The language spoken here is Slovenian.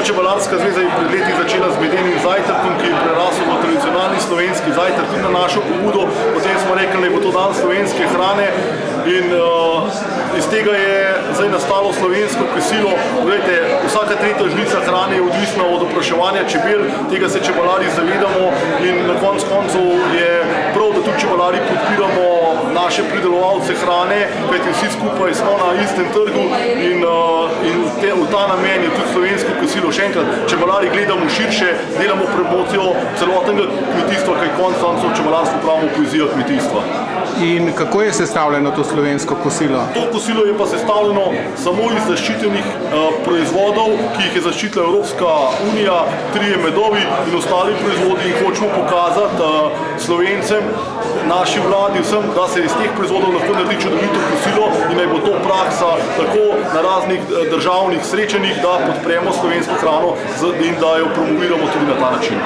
Čebelarska zveza je pred leti začela z medenim zajtrkom, ki je prerasel v tradicionalni slovenski zajtrk tudi na našo pobudo. Potem smo rekli, da je bo to dan slovenske hrane in iz tega je zdaj nastalo slovensko kosilo. Glejte, vsaka tretja žlica hrane je odvisna od opraševanja čebel, tega se čebelari zavedamo in na koncu koncev je prav, da tudi čebelari podpiramo naše pridelovalce hrane, kajti vsi skupaj smo na istem trgu in v ta namen je tudi slovensko kosilo. Še enkrat, čebelari gledamo širše, delamo promocijo celotnega kmetijstva, kaj konec koncev čebelarstvo pravimo poezija kmetijstva. In kako je sestavljeno to slovensko kosilo? To kosilo je pa sestavljeno samo iz zaščitenih proizvodov, ki jih je zaščitila Evropska unija, 3 medovi in ostali proizvodi, in hočemo pokazati Slovencem, naši vladi, vsem, da se iz teh proizvodov lahko naredi čudovito kosilo in naj bo to praksa tako na raznih državnih srečanjih, da podpremo slovensko hrano in da jo promoviramo tudi na ta način.